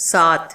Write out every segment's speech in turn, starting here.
7।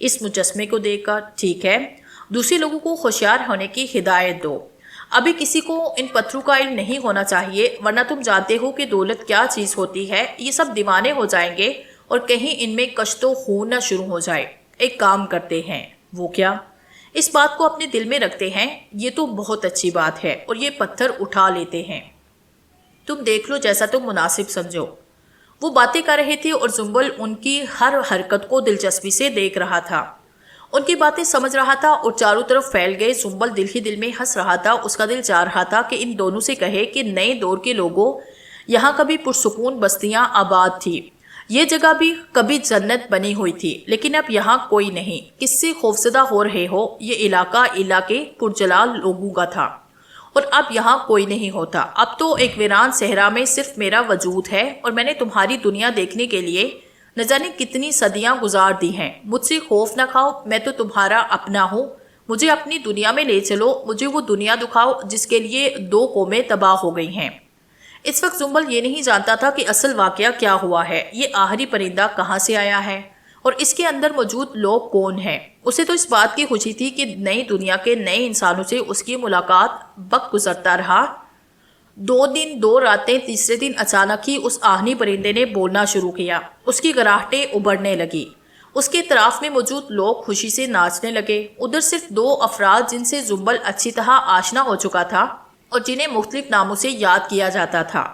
اس مجسمے کو دیکھ کر، ٹھیک ہے، دوسرے لوگوں کو ہوشیار ہونے کی ہدایت دو۔ ابھی کسی کو ان پتھروں کا علم نہیں ہونا چاہیے، ورنہ تم جانتے ہو کہ دولت کیا چیز ہوتی ہے۔ یہ سب دیوانے ہو جائیں گے اور کہیں ان میں کشت و خون نہ شروع ہو جائے۔ ایک کام کرتے ہیں۔ وہ کیا؟ اس بات کو اپنے دل میں رکھتے ہیں۔ یہ تو بہت اچھی بات ہے، اور یہ پتھر اٹھا لیتے ہیں۔ تم دیکھ لو جیسا تم مناسب سمجھو۔ وہ باتیں کر رہے تھے اور زنبل ان کی ہر حرکت کو دلچسپی سے دیکھ رہا تھا، ان کی باتیں سمجھ رہا تھا اور چاروں طرف پھیل گئے۔ زنبل دل ہی دل میں ہنس رہا تھا۔ اس کا دل چاہ رہا تھا کہ ان دونوں سے کہے کہ نئے دور کے لوگوں، یہاں کبھی پرسکون بستیاں آباد تھی، یہ جگہ بھی کبھی جنت بنی ہوئی تھی، لیکن اب یہاں کوئی نہیں۔ کس سے خوفزدہ ہو رہے ہو؟ یہ علاقے پرجلال لوگوں کا تھا، اور اب یہاں کوئی نہیں ہوتا۔ اب تو ایک ویران صحرا میں صرف میرا وجود ہے، اور میں نے تمہاری دنیا دیکھنے کے لیے نہ جانے کتنی صدیاں گزار دی ہیں۔ مجھ سے خوف نہ کھاؤ، میں تو تمہارا اپنا ہوں۔ مجھے اپنی دنیا میں لے چلو، مجھے وہ دنیا دکھاؤ جس کے لیے 2 قومیں تباہ ہو گئی ہیں۔ اس وقت زنبل یہ نہیں جانتا تھا کہ اصل واقعہ کیا ہوا ہے، یہ آخری پرندہ کہاں سے آیا ہے، اور اس کے اندر موجود لوگ کون ہیں۔ اسے تو اس بات کی خوشی تھی کہ نئی دنیا کے نئے انسانوں سے اس کی ملاقات۔ وقت گزرتا رہا، 2 دن 2 راتیں۔ تیسرے دن اچانک ہی اس آہنی پرندے نے بولنا شروع کیا۔ اس کی گراہٹیں ابھرنے لگی، اس کے اطراف میں موجود لوگ خوشی سے ناچنے لگے۔ ادھر صرف 2 افراد جن سے زنبل اچھی طرح آشنا ہو چکا تھا اور جنہیں مختلف ناموں سے یاد کیا جاتا تھا،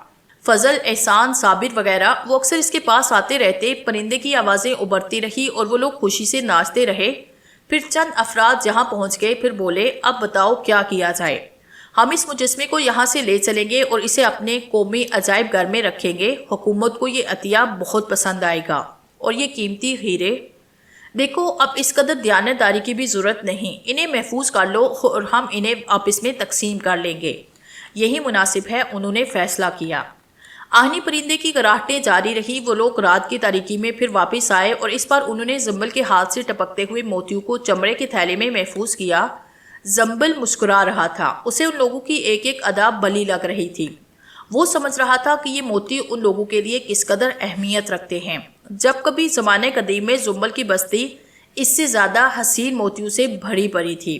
فضل، احسان، صابر وغیرہ، وہ اکثر اس کے پاس آتے رہتے۔ پرندے کی آوازیں ابھرتی رہی اور وہ لوگ خوشی سے ناچتے رہے۔ پھر چند افراد جہاں پہنچ گئے، پھر بولے، اب بتاؤ کیا کیا جائے؟ ہم اس مجسمے کو یہاں سے لے چلیں گے اور اسے اپنے قومی عجائب گھر میں رکھیں گے۔ حکومت کو یہ عطیہ بہت پسند آئے گا، اور یہ قیمتی ہیرے۔ دیکھو، اب اس قدر دیانتداری کی بھی ضرورت نہیں، انہیں محفوظ کر لو اور ہم انہیں آپس میں تقسیم کر لیں گے۔ یہی مناسب ہے، انہوں نے فیصلہ کیا۔ آہنی پرندے کی گراہٹیں جاری رہی۔ وہ لوگ رات کی تاریکی میں پھر واپس آئے، اور اس بار انہوں نے زنبل کے ہاتھ سے ٹپکتے ہوئے موتیوں کو چمڑے کے تھیلے میں محفوظ کیا۔ زنبل مسکرا رہا تھا، اسے ان لوگوں کی ایک ایک ادا بلی لگ رہی تھی۔ وہ سمجھ رہا تھا کہ یہ موتی ان لوگوں کے لیے کس قدر اہمیت رکھتے ہیں۔ جب کبھی زمانے قدیم میں زنبل کی بستی اس سے زیادہ حسین موتیوں سے بھری پڑی تھی۔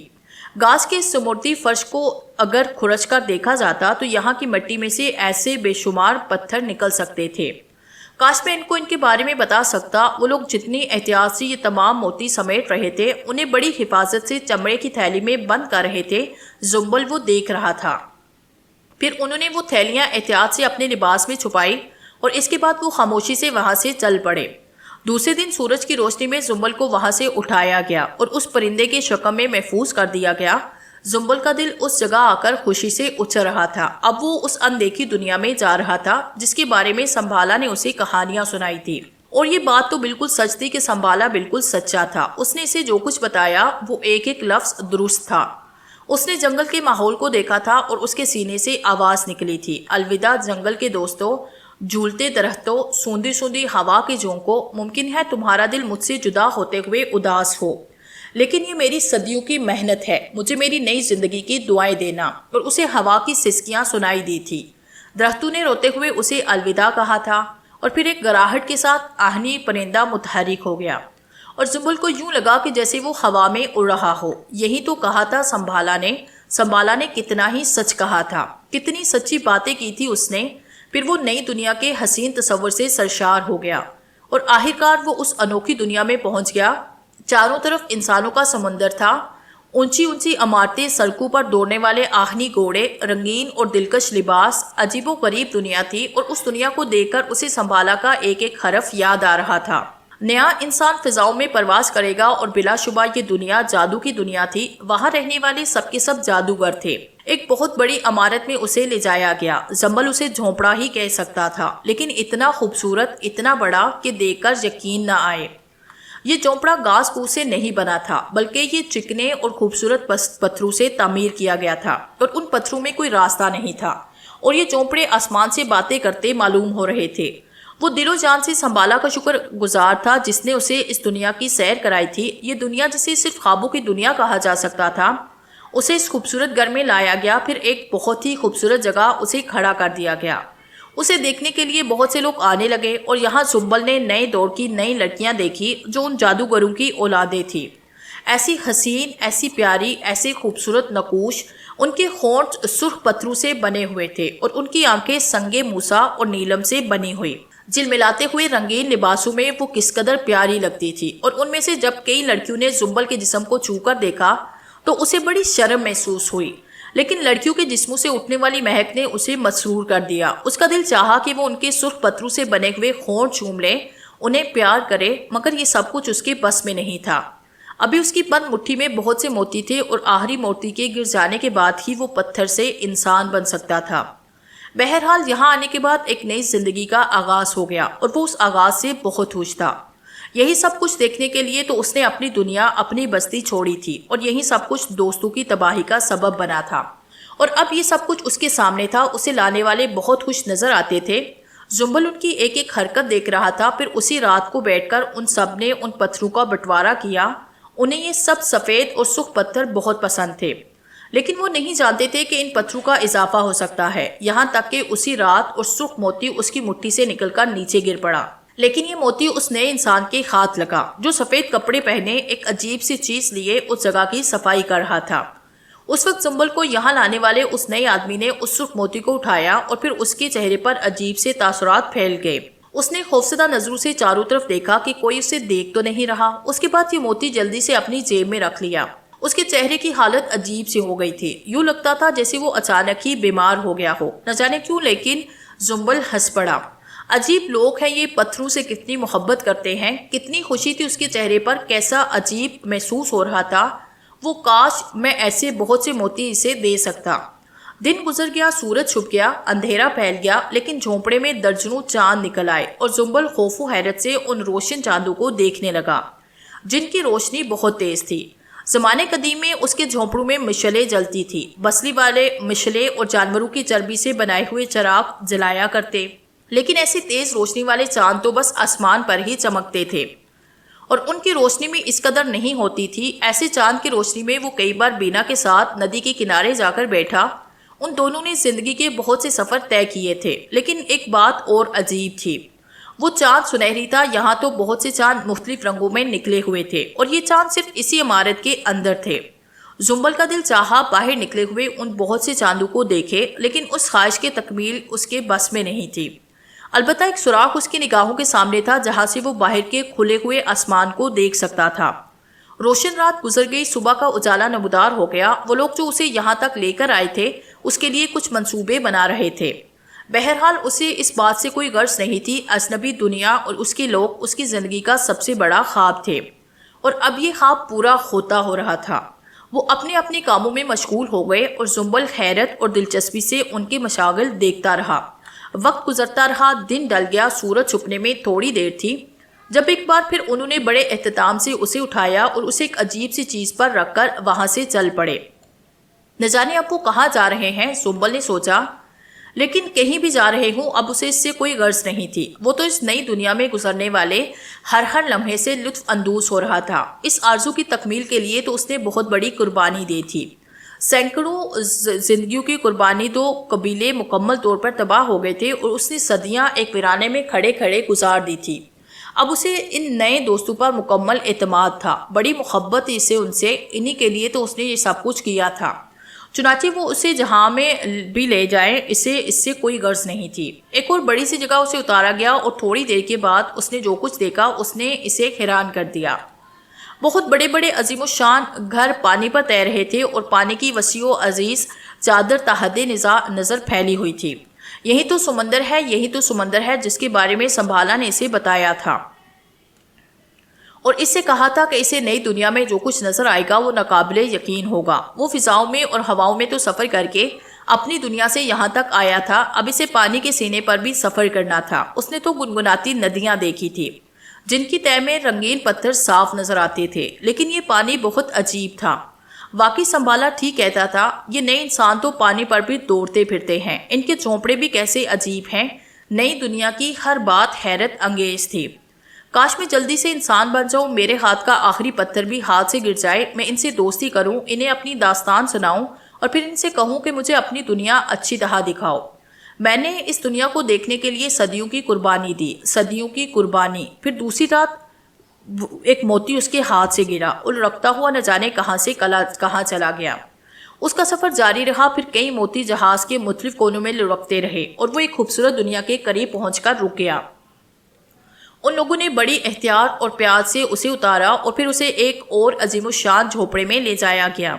گاس کے سمورتی فرش کو اگر کھرچ کر دیکھا جاتا تو یہاں کی مٹی میں سے ایسے بے شمار پتھر نکل سکتے تھے۔ کاش میں ان کے بارے میں بتا سکتا۔ وہ لوگ جتنی احتیاط سے یہ تمام موتی سمیٹ رہے تھے، انہیں بڑی حفاظت سے چمڑے کی تھیلی میں بند کر رہے تھے۔ زنبل وہ دیکھ رہا تھا۔ پھر انہوں نے وہ تھیلیاں احتیاط سے اپنے لباس میں چھپائی، اور اس کے بعد وہ خاموشی سے وہاں سے چل پڑے۔ دوسرے دن سورج کی روشنی میں زنبل کو وہاں سے اٹھایا گیا اور اس پرندے کے شکم میں محفوظ کر دیا گیا۔ زنبل کا دل اس جگہ آ کر خوشی سے اچھل رہا تھا۔ اب وہ اس اندیکھی دنیا میں جا رہا تھا جس کے بارے میں سنبھالا نے اسے کہانیاں سنائی تھی، اور یہ بات تو بالکل سچ تھی کہ سنبھالا بالکل سچا تھا۔ اس نے اسے جو کچھ بتایا وہ ایک ایک لفظ درست تھا۔ اس نے جنگل کے ماحول کو دیکھا تھا اور اس کے سینے سے آواز نکلی تھی، الوداع جنگل کے دوستوں، جھولتے درختوں، سوندھی سوندھی ہوا کے جھونکوں۔ ممکن ہے تمہارا دل مجھ سے جدا ہوتے ہوئے اداس ہو، لیکن یہ میری صدیوں کی محنت ہے۔ مجھے میری نئی زندگی کی دعائیں دینا۔ اور اسے ہوا کی سسکیاں سنائی دی تھی۔ درختوں نے روتے ہوئے اسے الوداع کہا تھا، اور پھر ایک گراہٹ کے ساتھ آہنی پرندہ متحرک ہو گیا، اور زنبل کو یوں لگا کہ جیسے وہ ہوا میں اڑ رہا ہو۔ یہی تو کہا تھا سنبھالا نے کتنا ہی سچ کہا تھا، کتنی سچی باتیں کی تھی اس نے۔ پھر وہ نئی دنیا کے حسین تصور سے سرشار ہو گیا، اور آخرکار وہ اس انوکھی دنیا میں پہنچ گیا۔ چاروں طرف انسانوں کا سمندر تھا، اونچی اونچی عمارتیں، سڑکوں پر دوڑنے والے آہنی گھوڑے، رنگین اور دلکش لباس، عجیب و غریب دنیا تھی، اور اس دنیا کو دیکھ کر اسے سنبھالا کا ایک ایک حرف یاد آ رہا تھا۔ نیا انسان فضاؤں میں پرواز کرے گا، اور بلا شبہ یہ دنیا جادو کی دنیا تھی۔ وہاں رہنے والے سب کے سب جادوگر تھے۔ ایک بہت بڑی عمارت میں اسے لے جایا گیا۔ زنبل اسے جھونپڑا ہی کہہ سکتا تھا، لیکن اتنا خوبصورت، اتنا بڑا کہ دیکھ کر یقین نہ آئے۔ یہ جھونپڑا گھاس پھوس سے نہیں بنا تھا، بلکہ یہ چکنے اور خوبصورت پتھروں سے تعمیر کیا گیا تھا، اور ان پتھروں میں کوئی راستہ نہیں تھا، اور یہ جھونپڑے آسمان سے باتیں کرتے معلوم ہو رہے تھے۔ وہ دل و جان سے سنبھالا کا شکر گزار تھا جس نے اسے اس دنیا کی سیر کرائی تھی۔ یہ دنیا جسے صرف خوابوں کی دنیا کہا جا سکتا تھا، اسے اس خوبصورت گھر میں لایا گیا۔ پھر ایک بہت ہی خوبصورت جگہ اسے کھڑا کر دیا گیا۔ اسے دیکھنے کے لیے بہت سے لوگ آنے لگے اور یہاں سنبل نے نئے دور کی نئی لڑکیاں دیکھی جو ان جادوگروں کی اولادیں تھیں۔ ایسی حسین، ایسی پیاری، ایسے خوبصورت نقوش، ان کے ہونٹ سرخ پتھروں سے بنے ہوئے تھے اور ان کی آنکھیں سنگ موسیٰ اور نیلم سے بنی ہوئی۔ جلملاتے ہوئے رنگین لباسوں میں وہ کس قدر پیاری لگتی تھی، اور ان میں سے جب کئی لڑکیوں نے سنبل کے جسم کو چھو کر دیکھا تو اسے بڑی شرم محسوس ہوئی، لیکن لڑکیوں کے جسموں سے اٹھنے والی مہک نے اسے مسرور کر دیا۔ اس کا دل چاہا کہ وہ ان کے سرخ پتھروں سے بنے ہوئے ہونٹ چوم لے، انہیں پیار کرے، مگر یہ سب کچھ اس کے بس میں نہیں تھا۔ ابھی اس کی بند مٹھی میں بہت سے موتی تھے اور آخری موتی کے گر جانے کے بعد ہی وہ پتھر سے انسان بن سکتا تھا۔ بہرحال یہاں آنے کے بعد ایک نئی زندگی کا آغاز ہو گیا اور وہ اس آغاز سے بہت خوش تھا۔ یہی سب کچھ دیکھنے کے لیے تو اس نے اپنی دنیا، اپنی بستی چھوڑی تھی، اور یہی سب کچھ دوستوں کی تباہی کا سبب بنا تھا۔ اور اب یہ سب کچھ اس کے سامنے تھا۔ اسے لانے والے بہت خوش نظر آتے تھے۔ زنبل ان کی ایک ایک حرکت دیکھ رہا تھا۔ پھر اسی رات کو بیٹھ کر ان سب نے ان پتھروں کا بٹوارا کیا۔ انہیں یہ سب سفید اور سرخ پتھر بہت پسند تھے، لیکن وہ نہیں جانتے تھے کہ ان پتھروں کا اضافہ ہو سکتا ہے، یہاں تک کہ اسی رات اور سرخ موتی اس کی مٹھی سے نکل کر نیچے گر پڑا۔ لیکن یہ موتی اس نئے انسان کے ہاتھ لگا جو سفید کپڑے پہنے ایک عجیب سی چیز لیے اس جگہ کی صفائی کر رہا تھا۔ اس وقت زنبل کو یہاں لانے والے اس نئے آدمی نے اس سرخ موتی کو اٹھایا اور پھر اس کے چہرے پر عجیب سے تاثرات پھیل گئے۔ اس نے خوفزدہ نظروں سے چاروں طرف دیکھا کہ کوئی اسے دیکھ تو نہیں رہا۔ اس کے بعد یہ موتی جلدی سے اپنی جیب میں رکھ لیا۔ اس کے چہرے کی حالت عجیب سی ہو گئی تھی، یوں لگتا تھا جیسے وہ اچانک ہی بیمار ہو گیا ہو، نہ جانے کیوں، لیکن زنبل ہنس پڑا۔ عجیب لوگ ہیں یہ، پتھروں سے کتنی محبت کرتے ہیں۔ کتنی خوشی تھی اس کے چہرے پر، کیسا عجیب محسوس ہو رہا تھا۔ وہ کاش میں ایسے بہت سے موتی اسے دے سکتا۔ دن گزر گیا، سورج چھپ گیا، اندھیرا پھیل گیا، لیکن جھونپڑے میں درجنوں چاند نکل آئے اور زنبل خوف و حیرت سے ان روشن چاندوں کو دیکھنے لگا جن کی روشنی بہت تیز تھی۔ زمانے قدیم میں اس کے جھونپڑوں میں مشعلیں جلتی تھی، بسلی والے مشعلیں اور جانوروں کی چربی سے بنائے ہوئے چراغ جلایا کرتے، لیکن ایسی تیز روشنی والے چاند تو بس آسمان پر ہی چمکتے تھے، اور ان کی روشنی میں اس قدر نہیں ہوتی تھی۔ ایسے چاند کی روشنی میں وہ کئی بار بینا کے ساتھ ندی کے کنارے جا کر بیٹھا۔ ان دونوں نے زندگی کے بہت سے سفر طے کیے تھے، لیکن ایک بات اور عجیب تھی، وہ چاند سنہری تھا، یہاں تو بہت سے چاند مختلف رنگوں میں نکلے ہوئے تھے، اور یہ چاند صرف اسی عمارت کے اندر تھے۔ زنبل کا دل چاہا باہر نکلے ہوئے ان بہت سے چاندوں کو دیکھے، لیکن اس خواہش کی تکمیل اس کے بس میں نہیں تھی۔ البتہ ایک سوراخ اس کی نگاہوں کے سامنے تھا جہاں سے وہ باہر کے کھلے ہوئے آسمان کو دیکھ سکتا تھا۔ روشن رات گزر گئی، صبح کا اجالا نمودار ہو گیا۔ وہ لوگ جو اسے یہاں تک لے کر آئے تھے اس کے لیے کچھ منصوبے بنا رہے تھے۔ بہرحال اسے اس بات سے کوئی غرض نہیں تھی، اجنبی دنیا اور اس کے لوگ اس کی زندگی کا سب سے بڑا خواب تھے، اور اب یہ خواب پورا ہوتا ہو رہا تھا۔ وہ اپنے اپنے کاموں میں مشغول ہو گئے اور زنبل حیرت اور دلچسپی سے ان کے مشاغل دیکھتا رہا۔ وقت گزرتا رہا، دن ڈل گیا، سورج چھپنے میں تھوڑی دیر تھی جب ایک بار پھر انہوں نے بڑے اہتمام سے اسے اٹھایا اور اسے ایک عجیب سی چیز پر رکھ کر وہاں سے چل پڑے۔ نہ جانے اب وہ کہاں جا رہے ہیں، زنبل نے سوچا، لیکن کہیں بھی جا رہے ہوں اب اسے اس سے کوئی غرض نہیں تھی۔ وہ تو اس نئی دنیا میں گزرنے والے ہر لمحے سے لطف اندوز ہو رہا تھا۔ اس آرزو کی تکمیل کے لیے تو اس نے بہت بڑی قربانی دی تھی۔ سینکڑوں زندگیوں کی قربانی، دو قبیلے مکمل طور پر تباہ ہو گئے تھے اور اس نے صدیاں ایک ویرانے میں کھڑے کھڑے گزار دی تھی۔ اب اسے ان نئے دوستوں پر مکمل اعتماد تھا، بڑی محبت اسے ان سے، انہی کے لیے تو اس نے یہ سب کچھ کیا تھا۔ چنانچہ وہ اسے جہاں میں بھی لے جائے اسے اس سے کوئی غرض نہیں تھی۔ ایک اور بڑی سی جگہ اسے اتارا گیا اور تھوڑی دیر کے بعد اس نے جو کچھ دیکھا اس نے اسے حیران کر دیا۔ بہت بڑے بڑے عظیم الشان گھر پانی پر تیر رہے تھے اور پانی کی وسیع و عزیز چادر تحت نظر پھیلی ہوئی تھی۔ یہی تو سمندر ہے، یہی تو سمندر ہے جس کے بارے میں سنبھالا نے اسے بتایا تھا، اور اس سے کہا تھا کہ اسے نئی دنیا میں جو کچھ نظر آئے گا وہ ناقابل یقین ہوگا۔ وہ فضاؤں میں اور ہواؤں میں تو سفر کر کے اپنی دنیا سے یہاں تک آیا تھا، اب اسے پانی کے سینے پر بھی سفر کرنا تھا۔ اس نے تو گنگناتی ندیاں دیکھی تھی جن کی تہہ میں رنگین پتھر صاف نظر آتے تھے، لیکن یہ پانی بہت عجیب تھا۔ واقعی سنبھالا ٹھیک کہتا تھا، یہ نئے انسان تو پانی پر بھی دوڑتے پھرتے ہیں، ان کے جھونپڑے بھی کیسے عجیب ہیں۔ نئی دنیا کی ہر بات حیرت انگیز تھی۔ کاش میں جلدی سے انسان بن جاؤں، میرے ہاتھ کا آخری پتھر بھی ہاتھ سے گر جائے، میں ان سے دوستی کروں، انہیں اپنی داستان سناؤں اور پھر ان سے کہوں کہ مجھے اپنی دنیا اچھی طرح دکھاؤ۔ میں نے اس دنیا کو دیکھنے کے لیے صدیوں کی قربانی دی، صدیوں کی قربانی۔ پھر دوسری رات ایک موتی اس کے ہاتھ سے گرا اور لڑکتا ہوا نہ جانے کہاں سے کہاں چلا گیا۔ اس کا سفر جاری رہا، پھر کئی موتی جہاز کے مختلف کونوں میں لڑکتے رہے اور وہ ایک خوبصورت دنیا کے قریب پہنچ کر رک گیا۔ ان لوگوں نے بڑی احتیاط اور پیار سے اسے اتارا اور پھر اسے ایک اور عظیم الشان جھوپڑے میں لے جایا گیا۔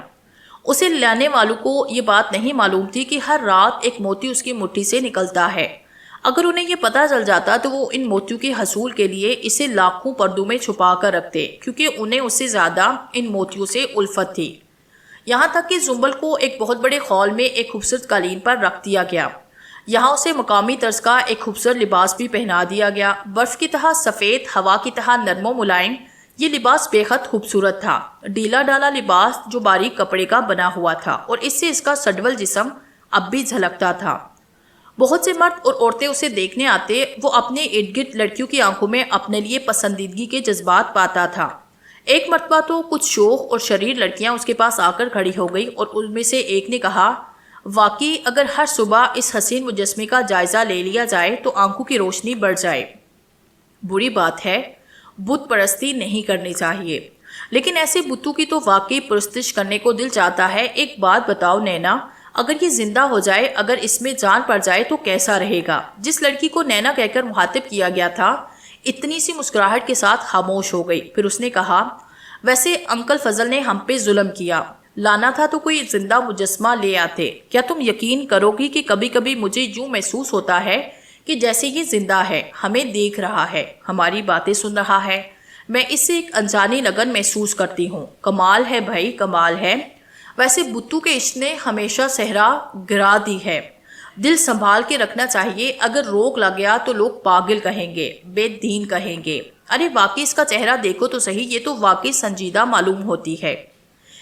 اسے لانے والوں کو یہ بات نہیں معلوم تھی کہ ہر رات ایک موتی اس کی مٹھی سے نکلتا ہے۔ اگر انہیں یہ پتہ چل جاتا تو وہ ان موتیوں کے حصول کے لیے اسے لاکھوں پردوں میں چھپا کر رکھتے، کیونکہ انہیں اس سے زیادہ ان موتیوں سے الفت تھی۔ یہاں تک کہ زنبل کو ایک بہت بڑے ہال میں ایک خوبصورت قالین پر رکھ دیا گیا۔ یہاں اسے مقامی طرز کا ایک خوبصورت لباس بھی پہنا دیا گیا، برف کی طرح سفید، ہوا کی طرح نرم و ملائم۔ یہ لباس بے حد خوبصورت تھا، ڈھیلا ڈالا لباس جو باریک کپڑے کا بنا ہوا تھا، اور اس سے اس کا سڈول جسم اب بھی جھلکتا تھا۔ بہت سے مرد اور عورتیں اسے دیکھنے آتے، وہ اپنے ارد گرد لڑکیوں کی آنکھوں میں اپنے لیے پسندیدگی کے جذبات پاتا تھا۔ ایک مرتبہ تو کچھ شوخ اور شریر لڑکیاں اس کے پاس آ کر کھڑی ہو گئی اور ان میں سے ایک نے کہا، واقعی اگر ہر صبح اس حسین مجسمے کا جائزہ لے لیا جائے تو آنکھوں کی روشنی بڑھ جائے۔ بری بات ہے، بت پرستی نہیں کرنی چاہیے، لیکن ایسے بتوں کی تو واقعی پرستش کرنے کو دل چاہتا ہے۔ ایک بات بتاؤ نینا، اگر یہ زندہ ہو جائے، اگر اس میں جان پڑ جائے تو کیسا رہے گا؟ جس لڑکی کو نینا کہہ کر مخاطب کیا گیا تھا اتنی سی مسکراہٹ کے ساتھ خاموش ہو گئی۔ پھر اس نے کہا، ویسے انکل فضل نے ہم پہ ظلم کیا، لانا تھا تو کوئی زندہ مجسمہ لے آتے۔ کیا تم یقین کرو گی کہ کبھی کبھی مجھے یوں محسوس ہوتا ہے کہ جیسے یہ زندہ ہے، ہمیں دیکھ رہا ہے، ہماری باتیں سن رہا ہے۔ میں اس سے ایک انجانی لگن محسوس کرتی ہوں۔ کمال ہے بھائی، کمال ہے۔ ویسے بتوں کے عشق نے ہمیشہ صحرا گرا دی ہے۔ دل سنبھال کے رکھنا چاہیے، اگر روک لگ گیا تو لوگ پاگل کہیں گے، بے دین کہیں گے۔ ارے واقعی اس کا چہرہ دیکھو تو صحیح، یہ تو واقعی سنجیدہ معلوم ہوتی ہے۔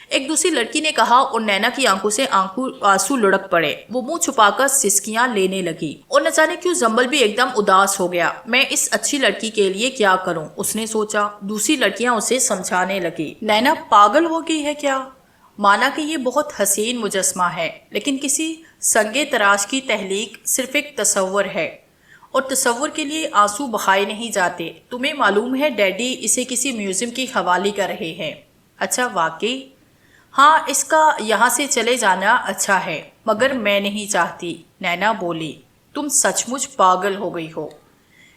ایک دوسری لڑکی نے کہا اور نینا کی آنکھوں سے آنسو لڑک پڑے۔ وہ منہ چھپا کر سسکیاں لینے لگی اور نہ جانے کیوں زنبل بھی ایک دم اداس ہو گیا۔ میں اس اچھی لڑکی کے لیے کیا کروں، اس نے سوچا۔ دوسری لڑکیاں اسے سمجھانے لگی، نینا پاگل ہو گئی ہے کیا؟ مانا کہ یہ بہت حسین مجسمہ ہے، لیکن کسی سنگ تراش کی تخلیق صرف ایک تصور ہے، اور تصور کے لیے آنسو بہائے نہیں جاتے۔ تمہیں معلوم ہے ڈیڈی اسے کسی میوزیم کی حوالے کر رہے ہیں۔ اچھا واقعی؟ ہاں، اس کا یہاں سے چلے جانا اچھا ہے، مگر میں نہیں چاہتی، نینا بولی۔ تم سچ مچ پاگل ہو گئی ہو،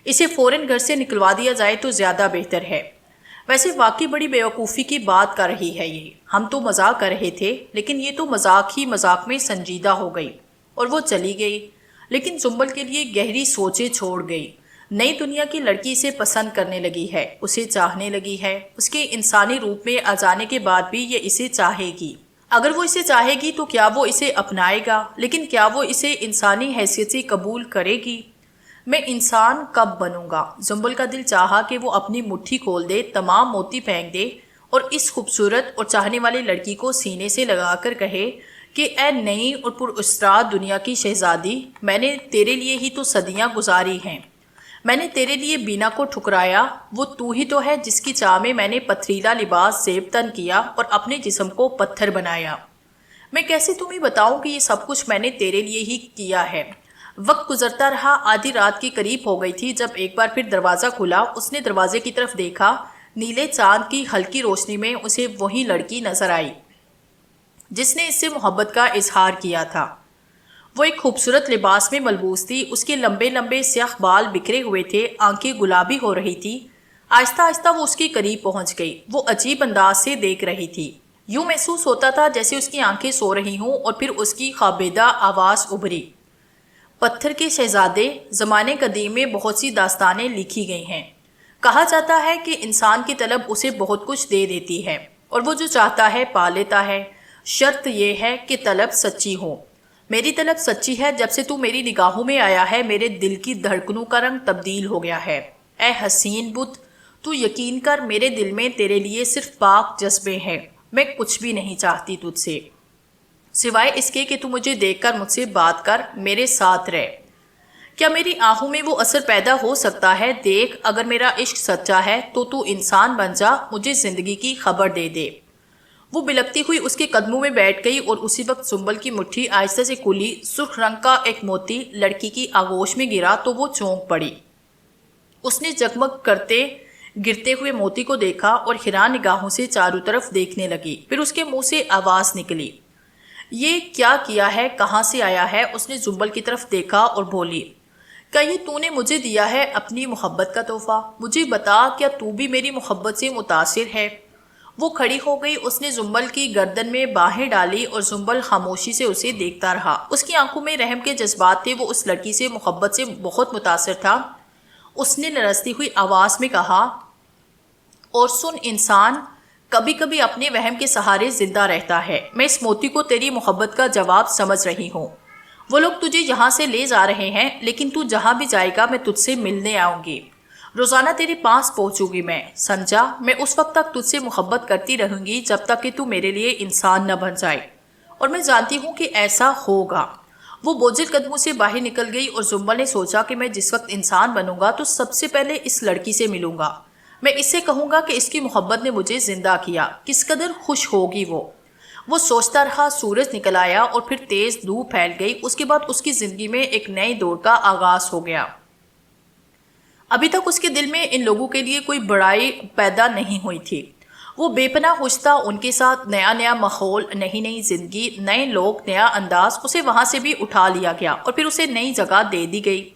اسے فوراً گھر سے نکلوا دیا جائے تو زیادہ بہتر ہے۔ ویسے واقعی بڑی بیوقوفی کی بات کر رہی ہے یہ، ہم تو مذاق کر رہے تھے، لیکن یہ تو مذاق ہی مذاق میں سنجیدہ ہو گئی، اور وہ چلی گئی، لیکن زنبل کے لیے گہری سوچیں چھوڑ گئی۔ نئی دنیا کی لڑکی اسے پسند کرنے لگی ہے، اسے چاہنے لگی ہے، اس کے انسانی روپ میں آ جانے کے بعد بھی یہ اسے چاہے گی۔ اگر وہ اسے چاہے گی تو کیا وہ اسے اپنائے گا، لیکن کیا وہ اسے انسانی حیثیت سے قبول کرے گی؟ میں انسان کب بنوں گا؟ زنبل کا دل چاہا کہ وہ اپنی مٹھی کھول دے، تمام موتی پھینک دے اور اس خوبصورت اور چاہنے والی لڑکی کو سینے سے لگا کر کہے کہ اے نئی اور پراسرار دنیا کی شہزادی، میں نے تیرے لیے ہی تو صدیاں گزاری ہیں، میں نے تیرے لیے بینا کو ٹھکرایا، وہ تو ہی تو ہے جس کی چاہ میں میں نے پتھریلا لباس زیب تن کیا اور اپنے جسم کو پتھر بنایا۔ میں کیسے تمہیں بتاؤں کہ یہ سب کچھ میں نے تیرے لیے ہی کیا ہے۔ وقت گزرتا رہا، آدھی رات کی قریب ہو گئی تھی جب ایک بار پھر دروازہ کھلا۔ اس نے دروازے کی طرف دیکھا، نیلے چاند کی ہلکی روشنی میں اسے وہی لڑکی نظر آئی جس نے اس سے محبت کا اظہار کیا تھا۔ وہ ایک خوبصورت لباس میں ملبوس تھی، اس کے لمبے لمبے سیاہ بال بکھرے ہوئے تھے، آنکھیں گلابی ہو رہی تھی۔ آہستہ آہستہ وہ اس کے قریب پہنچ گئی، وہ عجیب انداز سے دیکھ رہی تھی، یوں محسوس ہوتا تھا جیسے اس کی آنکھیں سو رہی ہوں، اور پھر اس کی خوابیدہ آواز ابھری، پتھر کے شہزادے۔ زمانے قدیم میں بہت سی داستانیں لکھی گئی ہیں، کہا جاتا ہے کہ انسان کی طلب اسے بہت کچھ دے دیتی ہے، اور وہ جو چاہتا ہے پا لیتا ہے، شرط یہ ہے کہ طلب سچی ہو۔ میری طلب سچی ہے، جب سے تو میری نگاہوں میں آیا ہے میرے دل کی دھڑکنوں کا رنگ تبدیل ہو گیا ہے۔ اے حسین بت، تو یقین کر میرے دل میں تیرے لیے صرف پاک جذبے ہیں، میں کچھ بھی نہیں چاہتی تجھ سے سوائے اس کے کہ تو مجھے دیکھ کر مجھ سے بات کر، میرے ساتھ رہ۔ کیا میری آنکھوں میں وہ اثر پیدا ہو سکتا ہے؟ دیکھ، اگر میرا عشق سچا ہے تو تو انسان بن جا، مجھے زندگی کی خبر دے دے۔ وہ بلکتی ہوئی اس کے قدموں میں بیٹھ گئی اور اسی وقت سنبل کی مٹھی آہستہ سے کھلی۔ سرخ رنگ کا ایک موتی لڑکی کی آغوش میں گرا تو وہ چونک پڑی۔ اس نے جگمگ کرتے گرتے ہوئے موتی کو دیکھا اور حیران نگاہوں سے چاروں طرف دیکھنے لگی۔ پھر اس کے منہ سے آواز نکلی، یہ کیا کیا ہے، کہاں سے آیا ہے؟ اس نے سنبل کی طرف دیکھا اور بولی، کیا یہ تو نے مجھے دیا ہے اپنی محبت کا تحفہ؟ مجھے بتا، کیا تو بھی میری محبت سے متاثر ہے؟ وہ کھڑی ہو گئی، اس نے سنبل کی گردن میں باہیں ڈالی اور سنبل خاموشی سے اسے دیکھتا رہا۔ اس کی آنکھوں میں رحم کے جذبات تھے، وہ اس لڑکی سے محبت سے بہت متاثر تھا۔ اس نے لرزتی ہوئی آواز میں کہا، اور سن انسان، کبھی کبھی اپنے وہم کے سہارے زندہ رہتا ہے۔ میں اس موتی کو تیری محبت کا جواب سمجھ رہی ہوں۔ وہ لوگ تجھے یہاں سے لے جا رہے ہیں، لیکن تو جہاں بھی جائے گا میں تجھ سے ملنے آؤں گی، روزانہ تیرے پاس پہنچوں گی میں، سمجھا؟ میں اس وقت تک تجھ سے محبت کرتی رہوں گی جب تک کہ تو میرے لیے انسان نہ بن جائے، اور میں جانتی ہوں کہ ایسا ہوگا۔ وہ بوجھل قدموں سے باہر نکل گئی اور سنبل نے سوچا کہ میں جس وقت انسان بنوں گا تو سب سے پہلے اس لڑکی سے ملوں گا۔ میں اس سے کہوں گا کہ اس کی محبت نے مجھے زندہ کیا، کس قدر خوش ہوگی وہ سوچتا رہا۔ سورج نکل آیا اور پھر تیز دھوپ پھیل گئی۔ اس کے بعد اس کی زندگی میں ایک نئے دور کا آغاز ہو گیا۔ ابھی تک اس کے دل میں ان لوگوں کے لیے کوئی بڑائی پیدا نہیں ہوئی تھی۔ وہ بے پناہ خوش تھا ان کے ساتھ، نیا ماحول، نئی زندگی، نئے لوگ، نیا انداز۔ اسے وہاں سے بھی اٹھا لیا گیا اور پھر اسے نئی جگہ دے دی گئی۔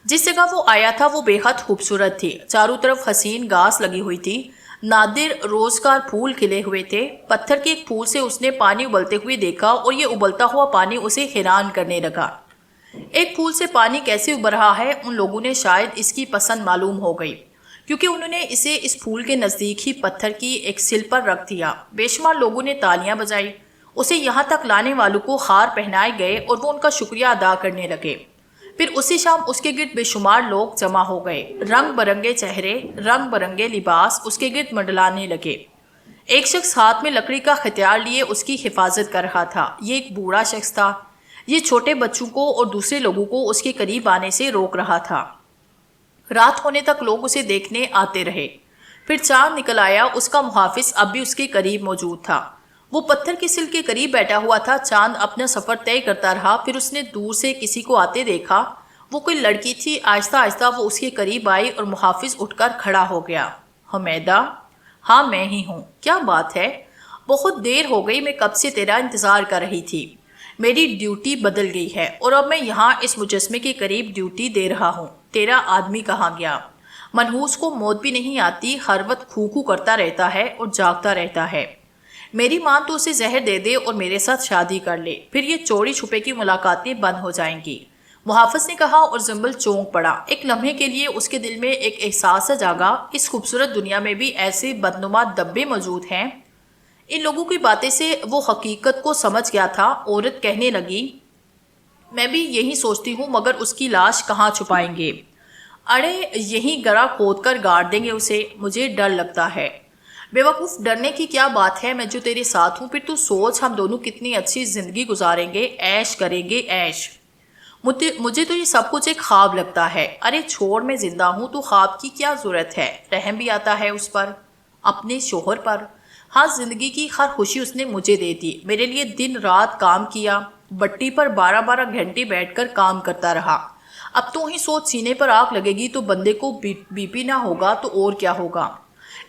جس جگہ وہ آیا تھا وہ بے حد خوبصورت تھی۔ چاروں طرف حسین گھاس لگی ہوئی تھی، نادر روزگار پھول کھلے ہوئے تھے۔ پتھر کے ایک پھول سے اس نے پانی ابلتے ہوئے دیکھا اور یہ ابلتا ہوا پانی اسے حیران کرنے لگا۔ ایک پھول سے پانی کیسے ابل رہا ہے؟ ان لوگوں نے شاید اس کی پسند معلوم ہو گئی، کیونکہ انہوں نے اسے اس پھول کے نزدیک ہی پتھر کی ایک سل پر رکھ دیا۔ بے شمار لوگوں نے تالیاں بجائی، اسے یہاں تک لانے والوں کو ہار پہنائے گئے اور وہ ان کا شکریہ ادا کرنے لگے۔ پھر اسی شام اس کے گرد بے شمار لوگ جمع ہو گئے، رنگ برنگے چہرے، رنگ برنگے لباس اس کے گرد منڈلانے لگے۔ ایک شخص ہاتھ میں لکڑی کا ہتھیار لیے اس کی حفاظت کر رہا تھا۔ یہ ایک بوڑھا شخص تھا، یہ چھوٹے بچوں کو اور دوسرے لوگوں کو اس کے قریب آنے سے روک رہا تھا۔ رات ہونے تک لوگ اسے دیکھنے آتے رہے۔ پھر چاند نکل آیا، اس کا محافظ اب بھی اس کے قریب موجود تھا۔ وہ پتھر کی سل کے قریب بیٹھا ہوا تھا۔ چاند اپنا سفر طے کرتا رہا، پھر اس نے دور سے کسی کو آتے دیکھا۔ وہ کوئی لڑکی تھی۔ آہستہ آہستہ وہ اس کے قریب آئی اور محافظ اٹھ کر کھڑا ہو گیا۔ حمیدہ؟ ہاں میں ہی ہوں۔ کیا بات ہے؟ بہت دیر ہو گئی، میں کب سے تیرا انتظار کر رہی تھی۔ میری ڈیوٹی بدل گئی ہے اور اب میں یہاں اس مجسمے کے قریب ڈیوٹی دے رہا ہوں۔ تیرا آدمی کہاں گیا؟ منحوس کو موت بھی نہیں آتی، ہر وقت کھو کرتا رہتا ہے اور جاگتا رہتا ہے۔ میری ماں تو اسے زہر دے دے اور میرے ساتھ شادی کر لے، پھر یہ چوری چھپے کی ملاقاتیں بند ہو جائیں گی، محافظ نے کہا اور سنبل چونک پڑا۔ ایک لمحے کے لیے اس کے دل میں ایک احساس جاگا، اس خوبصورت دنیا میں بھی ایسے بدنما دبے موجود ہیں۔ ان لوگوں کی باتیں سے وہ حقیقت کو سمجھ گیا تھا۔ عورت کہنے لگی، میں بھی یہی سوچتی ہوں، مگر اس کی لاش کہاں چھپائیں گے؟ اڑے یہیں گڑھا کھود کر گاڑ دیں گے اسے، مجھے ڈر لگتا ہے۔ بے وقوف، ڈرنے کی کیا بات ہے، میں جو تیرے ساتھ ہوں، پھر تو سوچ ہم دونوں کتنی اچھی زندگی گزاریں گے، عیش کریں گے، عیش۔ مجھے تو یہ سب کچھ ایک خواب لگتا ہے۔ ارے چھوڑ، میں زندہ ہوں تو خواب کی کیا ضرورت ہے؟ رحم بھی آتا ہے اس پر، اپنے شوہر پر۔ ہاں، زندگی کی ہر خوشی اس نے مجھے دے دی، میرے لیے دن رات کام کیا، بٹی پر 12 گھنٹے بیٹھ کر کام کرتا رہا۔ اب تو ہی سوچ، سینے پر آگ لگے گی تو بندے کو بی پی نہ ہوگا تو اور کیا ہوگا؟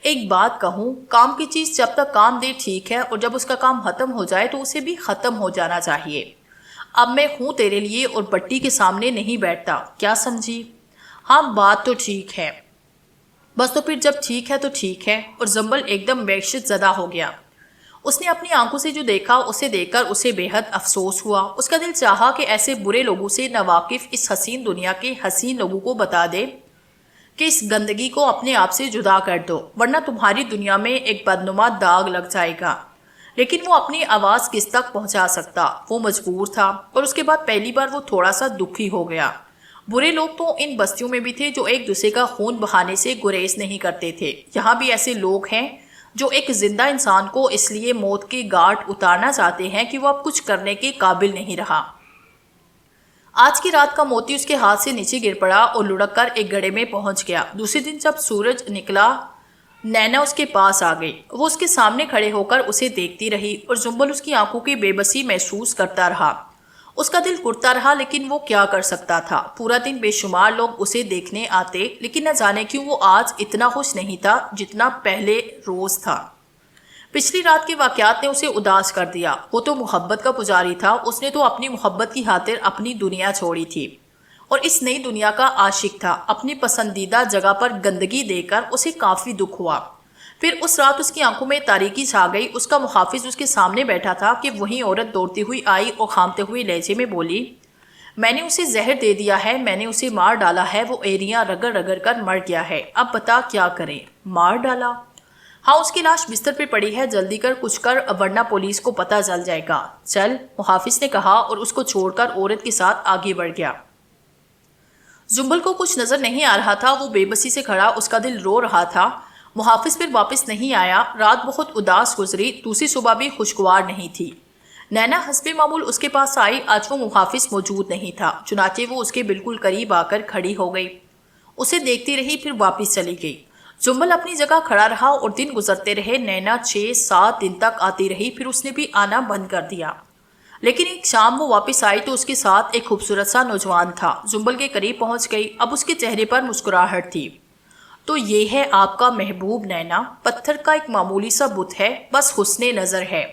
ایک بات کہوں، کام کی چیز جب تک کام دے ٹھیک ہے، اور جب اس کا کام ختم ہو جائے تو اسے بھی ختم ہو جانا چاہیے۔ اب میں ہوں تیرے لیے اور بٹی کے سامنے نہیں بیٹھتا، کیا سمجھی؟ ہاں بات تو ٹھیک ہے، بس تو پھر جب ٹھیک ہے تو ٹھیک ہے۔ اور سنبل ایک دم وحشت زدہ ہو گیا۔ اس نے اپنی آنکھوں سے جو دیکھا اسے دیکھ کر اسے بے حد افسوس ہوا۔ اس کا دل چاہا کہ ایسے برے لوگوں سے ناواقف اس حسین دنیا کے حسین لوگوں کو بتا دے کہ اس گندگی کو اپنے آپ سے جدا کر دو، ورنہ تمہاری دنیا میں ایک بدنما داغ لگ جائے گا۔ لیکن وہ اپنی آواز کس تک پہنچا سکتا؟ وہ مجبور تھا، اور اس کے بعد پہلی بار وہ تھوڑا سا دکھی ہو گیا۔ برے لوگ تو ان بستیوں میں بھی تھے جو ایک دوسرے کا خون بہانے سے گریز نہیں کرتے تھے۔ یہاں بھی ایسے لوگ ہیں جو ایک زندہ انسان کو اس لیے موت کے گھاٹ اتارنا چاہتے ہیں کہ وہ اب کچھ کرنے کے قابل نہیں رہا۔ آج کی رات کا موتی اس کے ہاتھ سے نیچے گر پڑا اور لڑک کر ایک گڑھے میں پہنچ گیا۔ دوسرے دن جب سورج نکلا نینا اس کے پاس آ گئی۔ وہ اس کے سامنے کھڑے ہو کر اسے دیکھتی رہی اور زنبل اس کی آنکھوں کی بے بسی محسوس کرتا رہا۔ اس کا دل کرتا رہا، لیکن وہ کیا کر سکتا تھا؟ پورا دن بے شمار لوگ اسے دیکھنے آتے، لیکن نہ جانے کیوں وہ آج اتنا خوش نہیں تھا جتنا پہلے روز تھا۔ پچھلی رات کے واقعات نے اسے اداس کر دیا۔ وہ تو محبت کا پجاری تھا، اس نے تو اپنی محبت کی خاطر اپنی دنیا چھوڑی تھی، اور اس نئی دنیا کا عاشق تھا۔ اپنی پسندیدہ جگہ پر گندگی دے کر اسے کافی دکھ ہوا۔ پھر اس رات اس کی آنکھوں میں تاریکی چھا گئی۔ اس کا محافظ اس کے سامنے بیٹھا تھا کہ وہی عورت دوڑتی ہوئی آئی اور کھامتے ہوئے لہجے میں بولی، میں نے اسے زہر دے دیا ہے، میں نے اسے مار ڈالا ہے، وہ ایریاں رگڑ رگڑ کر مر گیا ہے، اب بتا کیا کریں؟ مار ڈالا؟ ہاں، اس کی لاش بستر پہ پڑی ہے، جلدی کر کچھ کر ورنہ پولیس کو پتہ چل جائے گا۔ چل، محافظ نے کہا اور اس کو چھوڑ کر عورت کے ساتھ آگے بڑھ گیا۔ زنبل کو کچھ نظر نہیں آ رہا تھا، وہ بے بسی سے کھڑا، اس کا دل رو رہا تھا۔ محافظ پھر واپس نہیں آیا۔ رات بہت اداس گزری، دوسری صبح بھی خوشگوار نہیں تھی۔ نینا حسب معمول اس کے پاس آئی۔ آج وہ محافظ موجود نہیں تھا، چنانچہ وہ اس کے بالکل قریب آ کر کھڑی ہو گئی، اسے دیکھتی رہی، پھر واپس چلی گئی۔ زنبل اپنی جگہ کھڑا رہا اور دن گزرتے رہے۔ نینا 6-7 دن تک آتی رہی، پھر اس نے بھی آنا بند کر دیا۔ لیکن ایک شام وہ واپس آئی تو اس کے ساتھ ایک خوبصورت سا نوجوان تھا۔ زنبل کے قریب پہنچ گئی، اب اس کے چہرے پر مسکراہٹ تھی۔ تو یہ ہے آپ کا محبوب نینا؟ پتھر کا ایک معمولی سا بت ہے، بس حسن نظر ہے،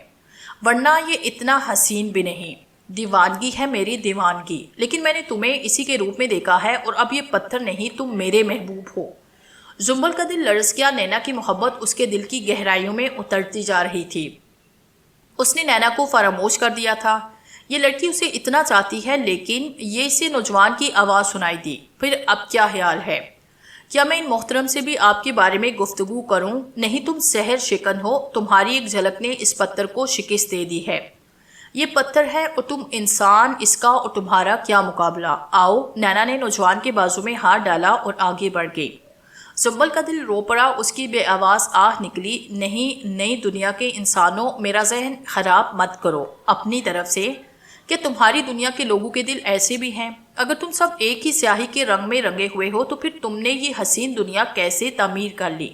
ورنہ یہ اتنا حسین بھی نہیں۔ دیوانگی ہے میری دیوانگی، لیکن میں نے تمہیں اسی کے روپ میں دیکھا ہے، اور اب یہ پتھر نہیں، تم میرے محبوب ہو۔ زنبل کا دل لرز گیا۔ نینا کی محبت اس کے دل کی گہرائیوں میں اترتی جا رہی تھی۔ اس نے نینا کو فراموش کر دیا تھا۔ یہ لڑکی اسے اتنا چاہتی ہے، لیکن یہ اسے نوجوان کی آواز سنائی دی۔ پھر اب کیا خیال ہے؟ کیا میں ان محترم سے بھی آپ کے بارے میں گفتگو کروں؟ نہیں، تم سحر شکن ہو، تمہاری ایک جھلک نے اس پتھر کو شکست دے دی ہے۔ یہ پتھر ہے اور تم انسان، اس کا اور تمہارا کیا مقابلہ؟ آؤ۔ نینا نے نوجوان کے بازو میں ہاتھ ڈالا اور آگے بڑھ گئی۔ زنبل کا دل رو پڑا، اس کی بے آواز آہ نکلی، نہیں، نئی دنیا کے انسانوں، میرا ذہن خراب مت کرو اپنی طرف سے۔ کہ تمہاری دنیا کے لوگوں کے دل ایسے بھی ہیں؟ اگر تم سب ایک ہی سیاہی کے رنگ میں رنگے ہوئے ہو تو پھر تم نے یہ حسین دنیا کیسے تعمیر کر لی؟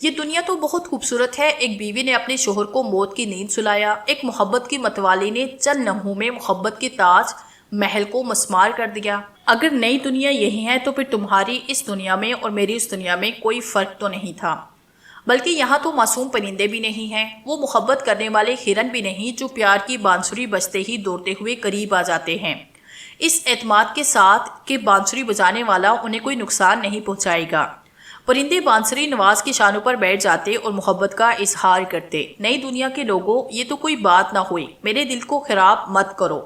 یہ دنیا تو بہت خوبصورت ہے۔ ایک بیوی نے اپنے شوہر کو موت کی نیند سلایا، ایک محبت کی متوالی نے چند لمحوں میں محبت کے تاج محل کو مسمار کر دیا۔ اگر نئی دنیا یہی ہے تو پھر تمہاری اس دنیا میں اور میری اس دنیا میں کوئی فرق تو نہیں تھا، بلکہ یہاں تو معصوم پرندے بھی نہیں ہیں، وہ محبت کرنے والے ہرن بھی نہیں جو پیار کی بانسری بجتے ہی دوڑتے ہوئے قریب آ جاتے ہیں، اس اعتماد کے ساتھ کہ بانسری بجانے والا انہیں کوئی نقصان نہیں پہنچائے گا۔ پرندے بانسری نواز کے شانوں پر بیٹھ جاتے اور محبت کا اظہار کرتے۔ نئی دنیا کے لوگوں، یہ تو کوئی بات نہ ہوئی، میرے دل کو خراب مت کرو،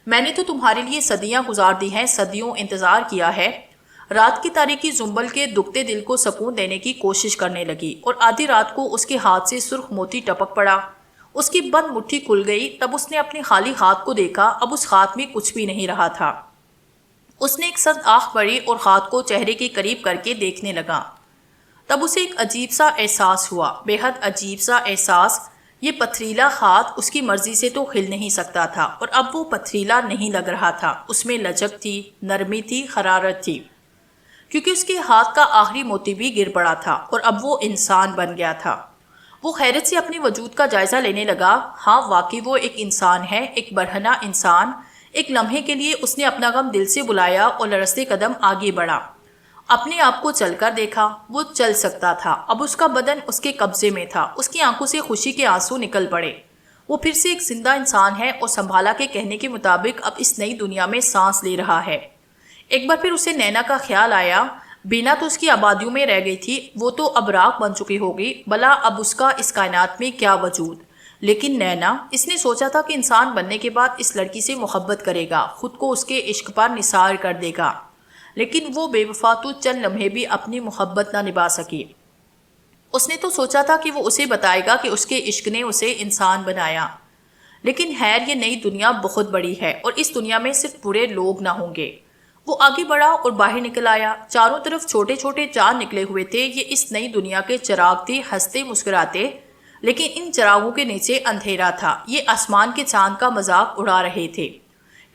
میں نے تو تمہارے لیے صدیاں گزار دی ہیں، صدیوں انتظار کیا ہے۔ رات کی تاریکی زنبل کے دکھتے دل کو سکون دینے کی کوشش کرنے لگی، اور آدھی رات کو اس کے ہاتھ سے سرخ موتی ٹپک پڑا۔ اس کی بند مٹھی کھل گئی، تب اس نے اپنے خالی ہاتھ کو دیکھا، اب اس ہاتھ میں کچھ بھی نہیں رہا تھا۔ اس نے ایک سخت آنکھ بھری اور ہاتھ کو چہرے کے قریب کر کے دیکھنے لگا۔ تب اسے ایک عجیب سا احساس ہوا، بے حد عجیب سا احساس۔ یہ پتھریلا ہاتھ اس کی مرضی سے تو ہل نہیں سکتا تھا، اور اب وہ پتھریلا نہیں لگ رہا تھا، اس میں لچک تھی، نرمی تھی، حرارت تھی، کیونکہ اس کے ہاتھ کا آخری موتی بھی گر پڑا تھا، اور اب وہ انسان بن گیا تھا۔ وہ حیرت سے اپنے وجود کا جائزہ لینے لگا۔ ہاں، واقعی وہ ایک انسان ہے، ایک برہنہ انسان۔ ایک لمحے کے لیے اس نے اپنا غم دل سے بلایا اور لرزتے قدم آگے بڑھا۔ اپنے آپ کو چل کر دیکھا، وہ چل سکتا تھا، اب اس کا بدن اس کے قبضے میں تھا۔ اس کی آنکھوں سے خوشی کے آنسو نکل پڑے۔ وہ پھر سے ایک زندہ انسان ہے، اور سنبھالا کے کہنے کے مطابق اب اس نئی دنیا میں سانس لے رہا ہے۔ ایک بار پھر اسے نینا کا خیال آیا۔ بینا تو اس کی آبادیوں میں رہ گئی تھی، وہ تو اب راکھ بن چکی ہوگی، بھلا اب اس کا اس کائنات میں کیا وجود؟ لیکن نینا، اس نے سوچا تھا کہ انسان بننے کے بعد اس لڑکی سے محبت کرے گا، خود کو اس کے عشق پر نثار کر دے گا، لیکن وہ بے وفا تو چند لمحے بھی اپنی محبت نہ نبھا سکی۔ اس نے تو سوچا تھا کہ وہ اسے بتائے گا کہ اس کے عشق نے اسے انسان بنایا، لیکن خیر، یہ نئی دنیا بہت بڑی ہے، اور اس دنیا میں صرف برے لوگ نہ ہوں گے۔ وہ آگے بڑھا اور باہر نکل آیا۔ چاروں طرف چھوٹے چھوٹے چاند نکلے ہوئے تھے، یہ اس نئی دنیا کے چراغ تھے، ہنستے مسکراتے، لیکن ان چراغوں کے نیچے اندھیرا تھا، یہ آسمان کے چاند کا مذاق اڑا رہے تھے۔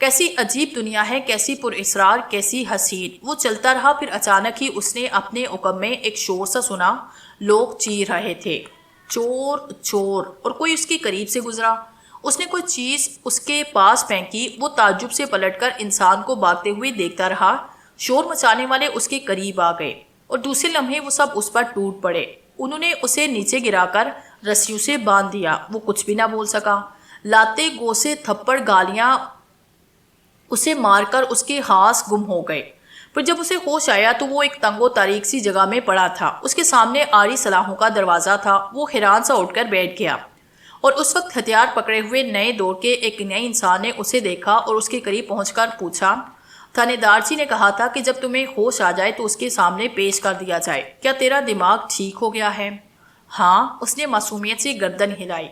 کیسی عجیب دنیا ہے، کیسی پر اسرار، کیسی حسین۔ وہ چلتا رہا، پھر اچانک ہی اس نے اپنے عقب میں ایک شور سا سنا، لوگ چیر رہے تھے، چور چور، اور کوئی اس کے قریب سے گزرا، اس نے کوئی چیز اس کے پاس پھینکی، وہ تعجب سے پلٹ کر انسان کو بھاگتے ہوئے دیکھتا رہا، شور مچانے والے اس کے قریب آ گئے اور دوسرے لمحے وہ سب اس پر ٹوٹ پڑے، انہوں نے اسے نیچے گرا کر رسیوں سے باندھ دیا، وہ کچھ بھی نہ بول سکا، لاتے گوسے تھپڑ گالیاں اسے مار کر اس کے ہاس گم ہو گئے، پھر جب اسے ہوش آیا تو وہ ایک تنگ و تاریک سی جگہ میں پڑا تھا، اس کے سامنے آڑی سلاخوں کا دروازہ تھا، وہ حیران سا اٹھ کر بیٹھ گیا، اور اس وقت ہتھیار پکڑے ہوئے نئے دور کے ایک نئے انسان نے اسے دیکھا اور اس کے قریب پہنچ کر پوچھا، تھانے دار جی نے کہا تھا کہ جب تمہیں ہوش آ جائے تو اس کے سامنے پیش کر دیا جائے، کیا تیرا دماغ ٹھیک ہو گیا ہے؟ ہاں، اس نے معصومیت سے گردن ہلائی،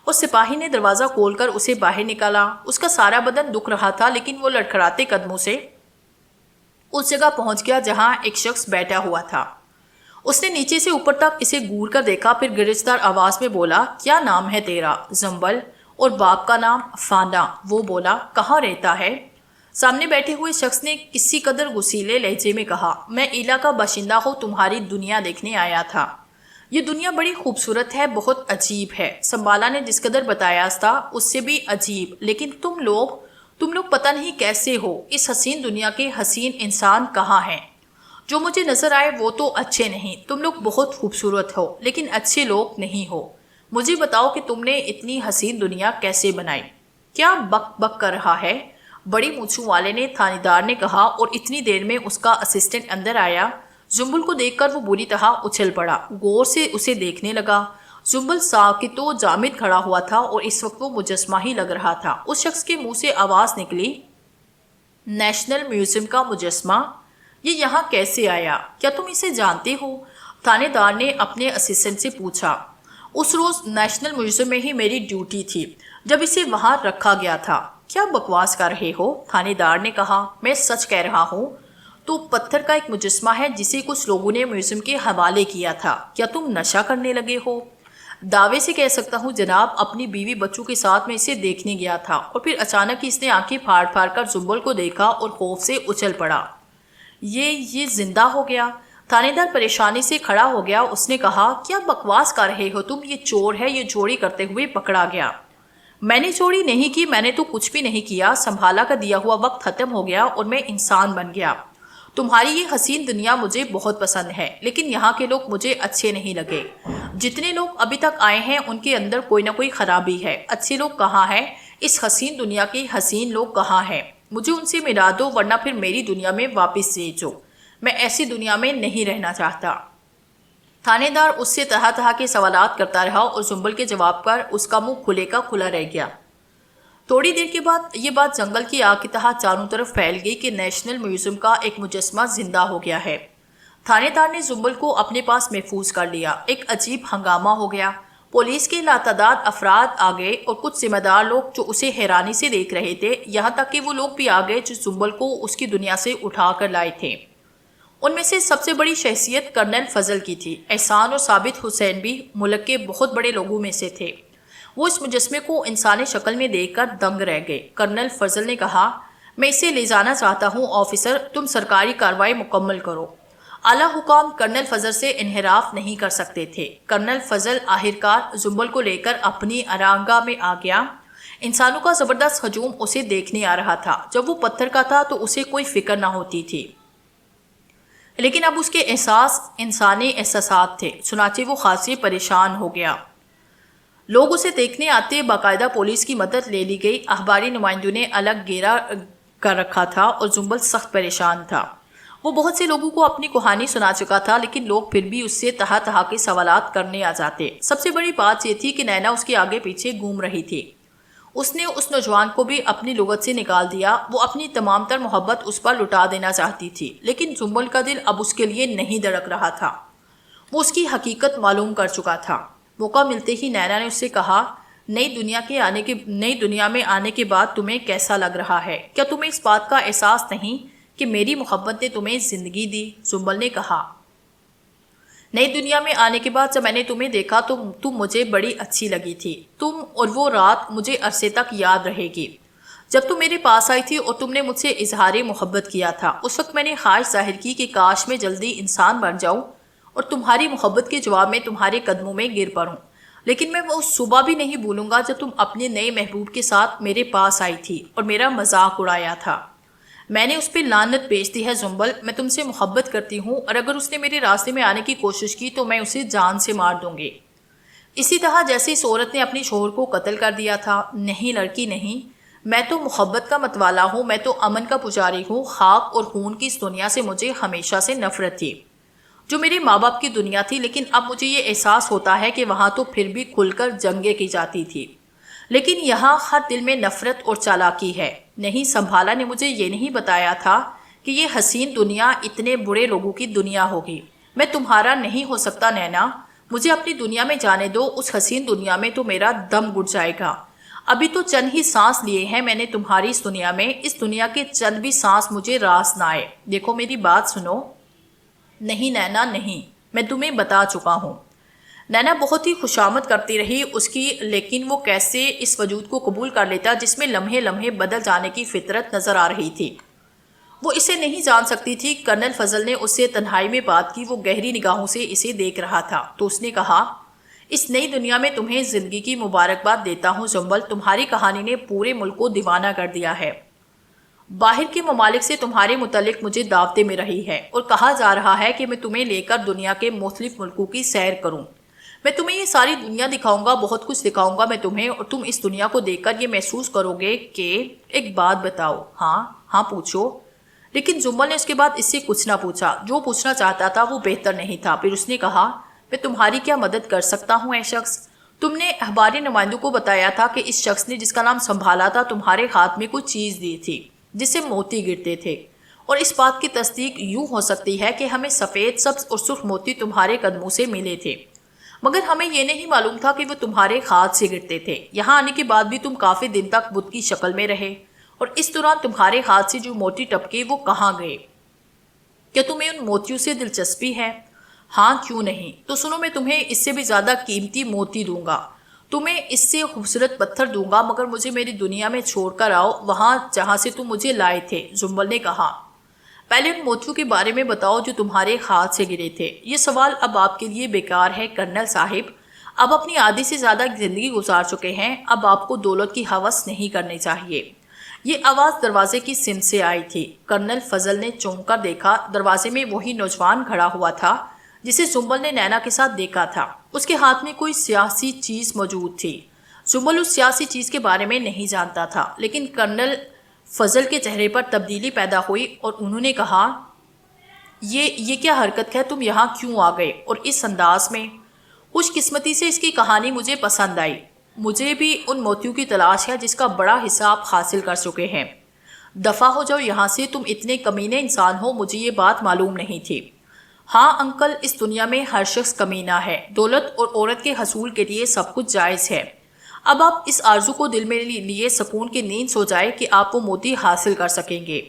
اور سپاہی نے دروازہ کھول کر اسے باہر نکالا، اس کا سارا بدن دکھ رہا تھا لیکن وہ لڑکھڑاتے قدموں سے اس جگہ پہنچ گیا جہاں ایک شخص بیٹھا ہوا تھا، اس نے نیچے سے اوپر تک اسے گور کر دیکھا، پھر گرجدار آواز میں بولا، کیا نام ہے تیرا؟ زنبل۔ اور باپ کا نام؟ فانا۔ وہ بولا، کہاں رہتا ہے؟ سامنے بیٹھے ہوئے شخص نے کسی قدر غصیلے لہجے میں کہا، میں ایلا کا باشندہ ہوں، تمہاری دنیا دیکھنے آیا تھا، یہ دنیا بڑی خوبصورت ہے، بہت عجیب ہے، سنبالا نے جس قدر بتایا تھا اس سے بھی عجیب، لیکن تم لوگ پتہ نہیں کیسے ہو، اس حسین دنیا کے حسین انسان کہاں ہیں؟ جو مجھے نظر آئے وہ تو اچھے نہیں، تم لوگ بہت خوبصورت ہو لیکن اچھے لوگ نہیں ہو، مجھے بتاؤ کہ تم نے اتنی حسین دنیا کیسے بنائی؟ کیا بک بک کر رہا ہے؟ بڑی مونچھوں والے نے تھانے دار نے کہا، اور اتنی دیر میں اس کا اسسٹنٹ اندر آیا، زنبل کو دیکھ کر وہ بری طرح اچھل پڑا، غور سے اسے دیکھنے لگا، زنبل ساکت و جامد کھڑا ہوا تھا اور اس وقت وہ مجسمہ ہی لگ رہا تھا، اس شخص کے منہ سے آواز نکلی، نیشنل میوزیم کا مجسمہ؟ یہ یہاں کیسے آیا؟ کیا تم اسے جانتے ہو؟ تھانے دار نے اپنے اسسٹنٹ سے پوچھا، اس روز نیشنل میوزیم میں ہی میری ڈیوٹی تھی جب اسے وہاں رکھا گیا تھا۔ کیا بکواس کر رہے ہو؟ تھانے دار نے کہا، میں سچ کہہ رہا ہوں، تو پتھر کا ایک مجسمہ ہے جسے کچھ لوگوں نے میوزیم کے حوالے کیا تھا، کیا تم نشہ کرنے لگے ہو؟ دعوے سے کہہ سکتا ہوں جناب، اپنی بیوی بچوں کے ساتھ میں اسے دیکھنے گیا تھا، اور پھر اچانک اس نے آنکھیں پھاڑ پھاڑ کر زنبل کو دیکھا اور خوف سے اچھل پڑا۔ یہ زندہ ہو گیا؟ تھانے دار پریشانی سے کھڑا ہو گیا، اس نے کہا، کیا بکواس کر رہے ہو تم، یہ چور ہے، یہ چوری کرتے ہوئے پکڑا گیا۔ میں نے چوری نہیں کی، میں نے تو کچھ بھی نہیں کیا، سنبھالا کا دیا ہوا وقت ختم ہو گیا اور میں انسان بن گیا۔ تمہاری یہ حسین دنیا مجھے بہت پسند ہے لیکن یہاں کے لوگ مجھے اچھے نہیں لگے، جتنے لوگ ابھی تک آئے ہیں ان کے اندر کوئی نہ کوئی خرابی ہے، اچھے لوگ کہاں ہیں؟ اس حسین دنیا کے حسین لوگ کہاں ہیں؟ مجھے ان سے ملا دو ورنہ پھر میری دنیا میں واپس بھیجو، میں ایسی دنیا میں نہیں رہنا چاہتا۔ تھانے دار اس سے طرح طرح کے سوالات کرتا رہا اور زنبل کے جواب پر اس کا منہ کھلے کا کھلا رہ گیا۔ تھوڑی دیر کے بعد یہ بات جنگل کی آگ کی طرح چاروں طرف پھیل گئی کہ نیشنل میوزیم کا ایک مجسمہ زندہ ہو گیا ہے۔ تھانے دار نے زنبل کو اپنے پاس محفوظ کر لیا۔ ایک عجیب ہنگامہ ہو گیا، پولیس کے لاتعداد افراد آ گئے اور کچھ ذمہ دار لوگ جو اسے حیرانی سے دیکھ رہے تھے، یہاں تک کہ وہ لوگ بھی آ گئے جو زنبل کو اس کی دنیا سے اٹھا کر لائے تھے۔ ان میں سے سب سے بڑی شخصیت کرنل فضل کی تھی۔ احسان اور ثابت حسین بھی ملک کے بہت بڑے لوگوں میں سے تھے۔ وہ اس مجسمے کو انسانی شکل میں دیکھ کر دنگ رہ گئے۔ کرنل فضل نے کہا، میں اسے لے جانا چاہتا ہوں آفیسر، تم سرکاری کارروائی مکمل کرو۔ اعلیٰ حکام کرنل فضل سے انحراف نہیں کر سکتے تھے۔ کرنل فضل آخرکار زنبل کو لے کر اپنی آرامگاہ میں آ گیا۔ انسانوں کا زبردست ہجوم اسے دیکھنے آ رہا تھا۔ جب وہ پتھر کا تھا تو اسے کوئی فکر نہ ہوتی تھی، لیکن اب اس کے احساس انسانی احساسات تھے، چنانچہ وہ خاصی پریشان ہو گیا۔ لوگ اسے دیکھنے آتے، باقاعدہ پولیس کی مدد لے لی گئی، اخباری نمائندوں نے الگ گھیرا کر رکھا تھا اور زنبل سخت پریشان تھا۔ وہ بہت سے لوگوں کو اپنی کہانی سنا چکا تھا لیکن لوگ پھر بھی اس سے طرح طرح کے سوالات کرنے آ جاتے۔ سب سے بڑی بات یہ تھی کہ نینا اس کے آگے پیچھے گھوم رہی تھی۔ اس نے اس نوجوان کو بھی اپنی لغت سے نکال دیا، وہ اپنی تمام تر محبت اس پر لٹا دینا چاہتی تھی، لیکن زنبل کا دل اب اس کے لیے نہیں دھڑک رہا تھا، وہ اس کی حقیقت معلوم کر چکا تھا۔ موقع ملتے ہی نینا نے اس سے کہا، نئی دنیا میں آنے کے بعد تمہیں کیسا لگ رہا ہے؟ کیا تمہیں اس بات کا احساس نہیں کہ میری محبت نے تمہیں زندگی دی؟ زنبل نے کہا، نئی دنیا میں آنے کے بعد جب میں نے تمہیں دیکھا تو تم مجھے بڑی اچھی لگی تھی، تم اور وہ رات مجھے عرصے تک یاد رہے گی جب تم میرے پاس آئی تھی اور تم نے مجھ سے اظہار محبت کیا تھا۔ اس وقت میں نے خواہش ظاہر کی کہ کاش میں جلدی انسان بن جاؤں اور تمہاری محبت کے جواب میں تمہارے قدموں میں گر پڑوں، لیکن میں وہ صبح بھی نہیں بھولوں گا جب تم اپنے نئے محبوب کے ساتھ میرے پاس آئی تھی اور میرا مذاق اڑایا تھا۔ میں نے اس پہ لعنت بھیج دی ہے زنبل، میں تم سے محبت کرتی ہوں اور اگر اس نے میرے راستے میں آنے کی کوشش کی تو میں اسے جان سے مار دوں گی، اسی طرح جیسے اس عورت نے اپنے شوہر کو قتل کر دیا تھا۔ نہیں لڑکی نہیں، میں تو محبت کا متوالا ہوں، میں تو امن کا پجاری ہوں۔ خاک اور خون کی اس دنیا سے مجھے ہمیشہ سے نفرت تھی، جو میرے ماں باپ کی دنیا تھی، لیکن اب مجھے یہ احساس ہوتا ہے کہ وہاں تو پھر بھی کھل کر جنگیں کی جاتی تھی، لیکن یہاں ہر دل میں نفرت اور چالاکی ہے۔ نہیں، سنبھالا نے مجھے یہ نہیں بتایا تھا کہ یہ حسین دنیا اتنے برے لوگوں کی دنیا ہوگی۔ میں تمہارا نہیں ہو سکتا نینا، مجھے اپنی دنیا میں جانے دو، اس حسین دنیا میں تو میرا دم گھٹ جائے گا۔ ابھی تو چند ہی سانس لیے ہیں میں نے تمہاری اس دنیا کے چند بھی سانس مجھے راس نہ آئے۔ دیکھو میری بات سنو۔ نہیں نینا نہیں، میں تمہیں بتا چکا ہوں۔ نینا بہت ہی خوشامد کرتی رہی اس کی، لیکن وہ کیسے اس وجود کو قبول کر لیتا جس میں لمحے لمحے بدل جانے کی فطرت نظر آ رہی تھی۔ وہ اسے نہیں جان سکتی تھی۔ کرنل فضل نے اس سے تنہائی میں بات کی، وہ گہری نگاہوں سے اسے دیکھ رہا تھا تو اس نے کہا، اس نئی دنیا میں تمہیں زندگی کی مبارکباد دیتا ہوں زنبل، تمہاری کہانی نے پورے ملک کو دیوانہ کر دیا ہے۔ باہر کے ممالک سے تمہارے متعلق مجھے دعوتیں مل رہی ہے اور کہا جا رہا ہے کہ میں تمہیں لے کر دنیا کے مختلف ملکوں کی سیر کروں۔ میں تمہیں یہ ساری دنیا دکھاؤں گا، بہت کچھ دکھاؤں گا میں تمہیں، اور تم اس دنیا کو دیکھ کر یہ محسوس کرو گے کہ ایک بات بتاؤ۔ ہاں پوچھو۔ لیکن زنبل نے اس کے بعد اس سے کچھ نہ پوچھا، جو پوچھنا چاہتا تھا وہ بہتر نہیں تھا۔ پھر اس نے کہا، میں تمہاری کیا مدد کر سکتا ہوں اے شخص؟ تم نے اخباری نمائندوں کو بتایا تھا کہ اس شخص نے جس کا نام سنبھالا تھا تمہارے ہاتھ میں کوئی چیز دی تھی جس سے موتی گرتے تھے، اور اس بات کی تصدیق یوں ہو سکتی ہے کہ ہمیں سفید، سبز اور سرخ موتی تمہارے قدموں سے ملے تھے، مگر ہمیں یہ نہیں معلوم تھا کہ وہ تمہارے ہاتھ سے گرتے تھے۔ یہاں آنے کے بعد بھی تم کافی دن تک بت کی شکل میں رہے، اور اس دوران تمہارے ہاتھ سے جو موتی ٹپکے وہ کہاں گئے؟ کیا تمہیں ان موتیوں سے دلچسپی ہے؟ ہاں کیوں نہیں؟ تو سنو، میں تمہیں اس سے بھی زیادہ قیمتی موتی دوں گا، تمہیں اس سے خوبصورت پتھر دوں گا، مگر مجھے میری دنیا میں چھوڑ کر آؤ، وہاں جہاں سے تم مجھے لائے تھے۔ زنبل نے کہا، پہلے ان موتیوں کے بارے میں بتاؤ جو تمہارے ہاتھ سے گرے تھے۔ یہ سوال اب آپ کے لیے بیکار ہے کرنل صاحب، اب اپنی آدھی سے زیادہ زندگی گزار چکے ہیں، اب آپ کو دولت کی ہوس نہیں کرنی چاہیے۔ یہ آواز دروازے کی سمت سے آئی تھی۔ کرنل فضل نے چونک کر دیکھا، دروازے میں وہی نوجوان کھڑا ہوا تھا جسے زنبل نے نینا کے ساتھ دیکھا تھا۔ اس کے ہاتھ میں کوئی سیاسی چیز موجود تھی۔ زنبل اس سیاسی چیز کے بارے میں نہیں جانتا تھا، لیکن کرنل فضل کے چہرے پر تبدیلی پیدا ہوئی اور انہوں نے کہا، یہ کیا حرکت ہے؟ تم یہاں کیوں آ گئے اور اس انداز میں؟ خوش قسمتی سے اس کی کہانی مجھے پسند آئی۔ مجھے بھی ان موتیوں کی تلاش ہے جس کا بڑا حصہ آپ حاصل کر چکے ہیں۔ دفع ہو جاؤ یہاں سے، تم اتنے کمینے انسان ہو، مجھے یہ بات معلوم نہیں تھی۔ ہاں انکل، اس دنیا میں ہر شخص کمینہ ہے، دولت اور عورت کے حصول کے لیے سب کچھ جائز ہے۔ اب آپ اس آرزو کو دل میں لیے سکون کی نیند سو جائے کہ آپ وہ موتی حاصل کر سکیں گے۔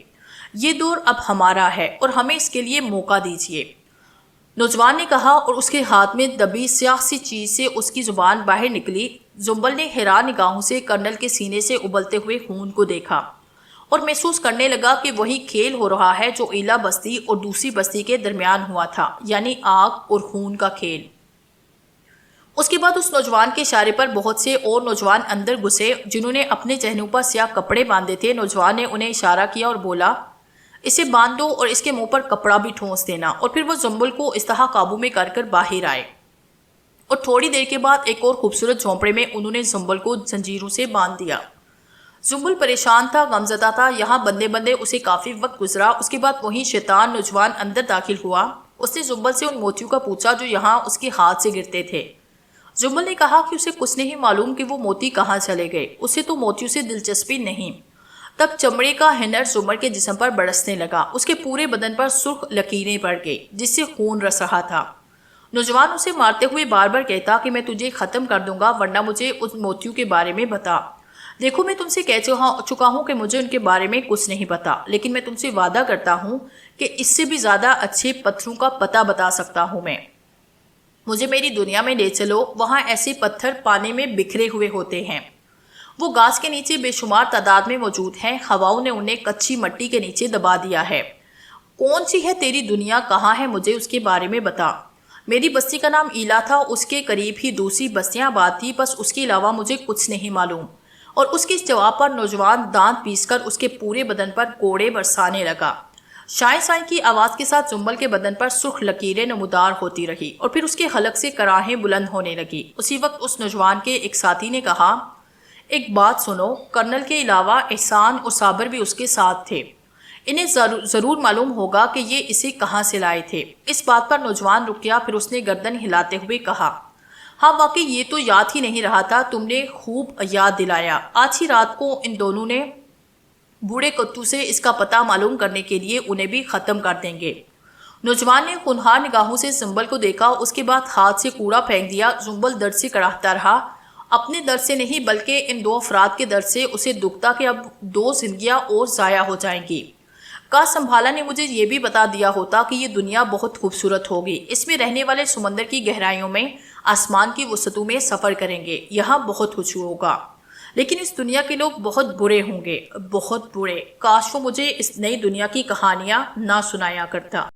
یہ دور اب ہمارا ہے اور ہمیں اس کے لیے موقع دیجیے، نوجوان نے کہا، اور اس کے ہاتھ میں دبی سیاہ سی چیز سے اس کی زبان باہر نکلی۔ زنبل نے حیران نگاہوں سے کرنل کے سینے سے ابلتے ہوئے خون کو دیکھا اور محسوس کرنے لگا کہ وہی کھیل ہو رہا ہے جو ایلا بستی اور دوسری بستی کے درمیان ہوا تھا، یعنی آگ اور خون کا کھیل۔ اس کے بعد اس نوجوان کے اشارے پر بہت سے اور نوجوان اندر گھسے جنہوں نے اپنے چہروں پر سیاہ کپڑے باندھے تھے۔ نوجوان نے انہیں اشارہ کیا اور بولا، اسے باندھ دو اور اس کے منہ پر کپڑا بھی ٹھونس دینا، اور پھر وہ زنبل کو اس طرح قابو میں کر باہر آئے، اور تھوڑی دیر کے بعد ایک اور خوبصورت جھونپڑے میں انہوں نے زنبل کو زنجیروں سے باندھ دیا۔ زنبل پریشان تھا، غمزدہ تھا، یہاں بندے بندے اسے کافی وقت گزرا۔ اس کے بعد وہی شیطان نوجوان اندر داخل ہوا۔ اس نے زنبل سے ان موتیوں کا پوچھا جو یہاں اس کے ہاتھ سے گرتے تھے۔ زنبل نے کہا کہ اسے کچھ نہیں معلوم کہ وہ موتی کہاں چلے گئے، اسے تو موتیوں سے دلچسپی نہیں۔ تب چمڑے کا ہنر زنبل کے جسم پر برسنے لگا، اس کے پورے بدن پر سرخ لکیریں پڑ گئی جس سے خون رس رہا تھا۔ نوجوان اسے مارتے ہوئے بار بار کہتا کہ میں تجھے ختم کر دوں گا ورنہ مجھے ان موتیوں کے بارے میں بتا۔ دیکھو، میں تم سے کہہ چکا ہوں کہ مجھے ان کے بارے میں کچھ نہیں پتا، لیکن میں تم سے وعدہ کرتا ہوں کہ اس سے بھی زیادہ اچھے پتھروں کا پتہ بتا سکتا ہوں میں۔ مجھے میری دنیا میں لے چلو، وہاں ایسے پتھر پانی میں بکھرے ہوئے ہوتے ہیں، وہ گھاس کے نیچے بے شمار تعداد میں موجود ہیں، ہواؤں نے انہیں کچی مٹی کے نیچے دبا دیا ہے۔ کون سی ہے تیری دنیا، کہاں ہے، مجھے اس کے بارے میں بتا۔ میری بستی کا نام ایلا تھا، اس کے قریب ہی دوسری بستیاں آباد تھی، بس اس کے علاوہ مجھے کچھ نہیں معلوم۔ اور اس کے اس جواب پر نوجوان دانت پیس کر اس کے پورے بدن پر کوڑے برسانے لگا۔ شائیں شائیں کی آواز کے ساتھ زنبل کے بدن پر سرخ لکیریں نمودار ہوتی رہی اور پھر اس کے حلق سے کراہیں بلند ہونے لگی۔ اسی وقت اس نوجوان کے ایک ساتھی نے کہا، ایک بات سنو، کرنل کے علاوہ احسان اور صابر بھی اس کے ساتھ تھے، انہیں ضرور معلوم ہوگا کہ یہ اسے کہاں سے لائے تھے۔ اس بات پر نوجوان رک گیا، پھر اس نے گردن ہلاتے ہوئے کہا، ہاں واقعی یہ تو یاد ہی نہیں رہا تھا، تم نے خوب یاد دلایا۔ آج ہی رات کو ان دونوں نے بوڑھے کتو سے اس کا پتہ معلوم کرنے کے لیے انہیں بھی ختم کر دیں گے۔ نوجوان نے خونخوار نگاہوں سے زنبل کو دیکھا، اس کے بعد ہاتھ سے کوڑا پھینک دیا۔ زنبل درد سے کڑاہتا رہا، اپنے درد سے نہیں بلکہ ان دو افراد کے درد سے اسے دکھتا کہ اب 2 زندگیاں اور ضائع ہو جائیں گی۔ کاش سنبھالا نے مجھے یہ بھی بتا دیا ہوتا کہ یہ دنیا بہت خوبصورت ہوگی، اس میں رہنے والے سمندر کی گہرائیوں میں، آسمان کی وسعتوں میں سفر کریں گے، یہاں بہت خوش ہوگا، لیکن اس دنیا کے لوگ بہت برے ہوں گے، بہت برے۔ کاش وہ مجھے اس نئی دنیا کی کہانیاں نہ سنایا کرتا۔